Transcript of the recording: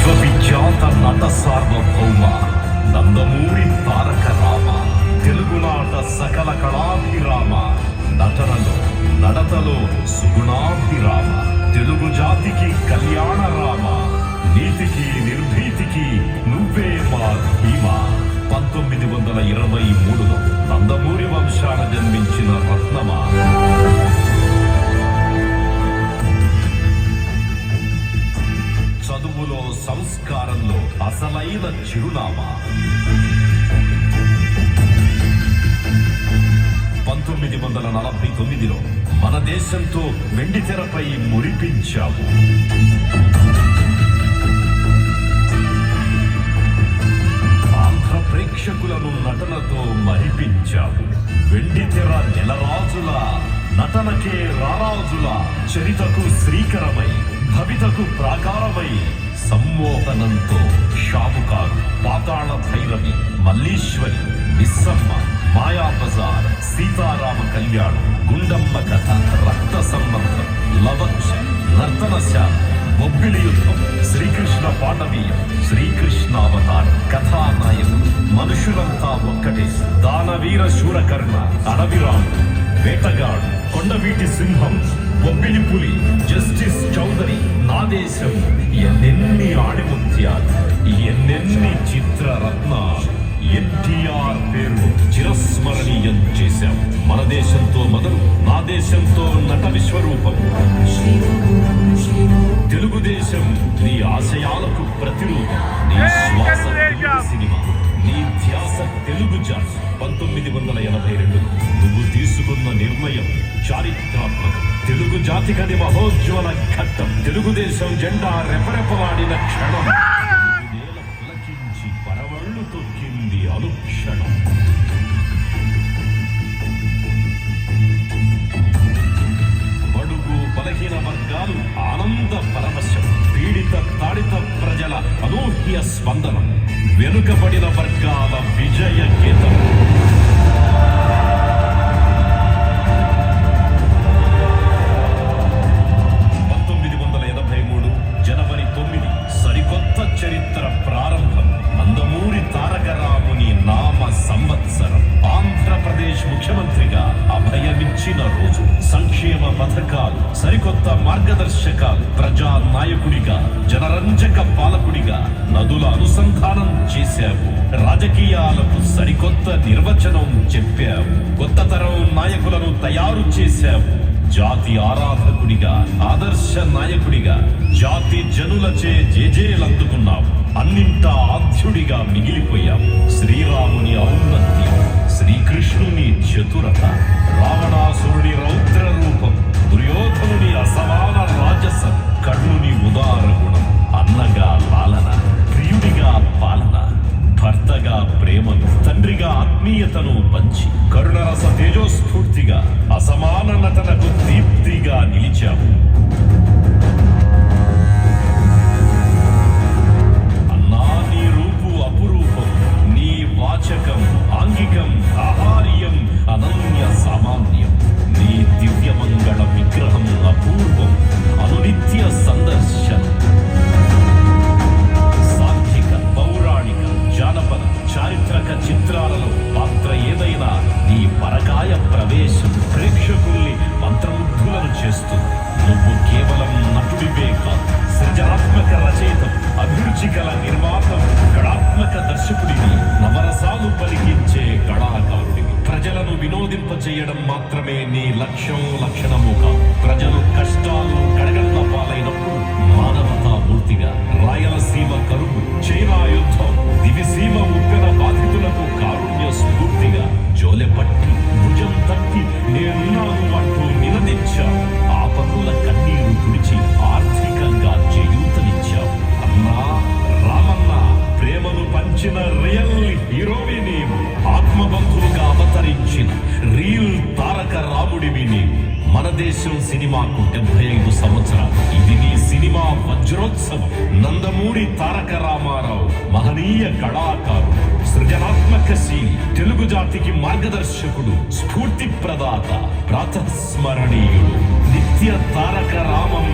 విశ్వవిఖ్యాత నట సార్వభౌమ నందమూరి తారక రామ, తెలుగునాట సకల కళాభిరామ, నటనలో నడతలో సుగుణాభిరామ, తెలుగు జాతికి కళ్యాణ రామ, నీతికి నిర్భీతికి నువ్వే మా ధీమా. 1923లో నందమూరి వంశాన జన్మించిన రత్నమా. చదువులో సంస్కారంలో అసలైన చిరునామా. 1949లో మన దేశంతో వెండితెరపై మురిపించావు. ఆంధ్ర ప్రేక్షకులను నటనతో మరిపించావు. వెండితెర నెలరాజుల నటనకే రారాజుల, చరితకు శ్రీకరమై భవితకు ప్రాకారమై, సమ్మోహనంతో షావుకారు, పాతాళ భైరవి, మల్లీశ్వరి, మిస్సమ్మ, మాయాబజార్, సీతారామ కళ్యాణం, గుండమ్మ కథ, రక్త సంబంధం, లవక్ష, నర్తనశాల, బొబ్బిలి యుద్ధం, శ్రీకృష్ణ పాటవీయం, శ్రీకృష్ణావతారం, కథానాయకుడు, మనుషులంతా ఒక్కటే, దానవీర శూరకర్ణ, అడవిరాముడు, వేటగాడు, కొండవీటి సింహం, బొబ్బిలి పులి, జస్టిస్ చౌదరి, నా దేశం, ఎన్నెన్ని ఆణిముత్యాలు, ఎన్నెన్ని చిత్రరత్నాలు. ఎన్టీఆర్ పేరు చిరస్మరణీయం చేశాం. మన దేశంతో మొదలు నా దేశంతో నట విశ్వరూపం. తెలుగుదేశం నీ ఆశయాలకు ప్రతిరూపం. నీ శ్వాస తెలుగు సినిమా, నీ ధ్యాస తెలుగు జాతి. 1982 నువ్వు తీసుకున్న నిర్ణయం చారిత్రాత్మకం. తెలుగు జాతికది మహోజ్వల ఘట్టం. తెలుగుదేశం జెండా రెపరెపలాడిన క్షణం. నేల పులకించి పరవళ్లు తొక్కింది అనుక్షణం. బడుగు బలహీన వర్గాలు ఆనంద పరవశం. పీడిత తాడిత ప్రజల అనూహ్య స్పందనం. వెనుకబడిన వర్గాల విజయ గీతం. 1983 జనవరి 9 సరికొత్త చరిత్ర ప్రారంభం. నందమూరి తారక రాముని నామ సంవత్సరం. ఆంధ్రప్రదేశ్ ముఖ్యమంత్రిగా అభయమిచ్చిన రోజు. సంక్షేమ పథకాలు, సరికొత్త మార్గదర్శకాలు. ప్రజా నాయకుడిగా, జనరంజక పాలకుడిగా నదుల అనుసంధానం చేశావు. రాజకీయాలకు సరికొత్త నిర్వచనం చెప్పావు. కొత్త తరం నాయకులను తయారు చేశావు. జాతి ఆరాధకుడిగా, ఆదర్శ నాయకుడిగా జాతి జనులచే జేజేలందుకున్నావు. అన్నింటా ఆద్యుడిగా మిగిలిపోయావు. శ్రీరాముని ఔన్నత్యం, శ్రీకృష్ణుని చతురత, రావణాసురుని రౌద్ర రూపం, దుర్యోధనుని అసమాన రాజసం, కర్ణుని ఉదార గుణం, అన్నగా లాలన, ప్రియుడిగా పాలన, భర్తగా ప్రేమను, తండ్రిగా ఆత్మీయతను పంచి, కరుణరస తేజోస్ఫూర్తిగా, అసమాన నటనకు దీప్తిగా నిలిచావు. అన్నా నీ రూపు అపురూపం, నీ వాచకం ఆంగికం ఆహార్యం అనన్య సామాన్యం. నీ దివ్యమంగళ విగ్రహం అపూర్వం, అనునిత్య సందర్శనం. జానపద చారిత్రక చిత్రాలలో పాత్ర ఏదైనా నీ పరకాయ ప్రవేశం ప్రేక్షకుల్ని మంత్రముగ్ధులను చేస్తుంది. నువ్వు కేవలం నటుడివే కాదు, సృజనాత్మక రచయితం, అభిరుచి గల నిర్మాతం, కళాత్మక దర్శకుడివి, నవరసాలు పలికించే కళాకారుడివి. ప్రజలను వినోదింపచేయడం మాత్రమే నీ లక్ష్యం, లక్షణము కాదు. ప్రజలు కష్టాలు కడగండ్ల పాలైనప్పుడు మానవతామూర్తిగా, రాయలసీమ కరువు, చైనా యుద్ధం, దివిసీమ ఉప్పెన బాధితులకు కారుణ్య స్ఫూర్తిగా జోలెపట్టి భుజం తట్టి నేనున్నాను అంటూ నిలదించావు. ఆపన్నుల కన్నీరు తుడిచి ఆర్థికంగా చేయూతనిచ్చావు. అన్నా రామన్న, ప్రేమను పంచిన రియల్ హీరోవి నీవు. ఆత్మబంధువుగా అవతరించిన రియల్ తారక రాముడివి నీవు. మన దేశం సినిమాకు 75 సంవత్సరాలు. ఇది నీ సినిమా వజ్రోత్సవం. నందమూరి తారక రామారావు మహనీయ కళాకారుడు, సృజనాత్మకశీలి, తెలుగు జాతికి మార్గదర్శకుడు, స్ఫూర్తి ప్రదాత, ప్రాతస్మరణీయుడు. నిత్య తారక రామం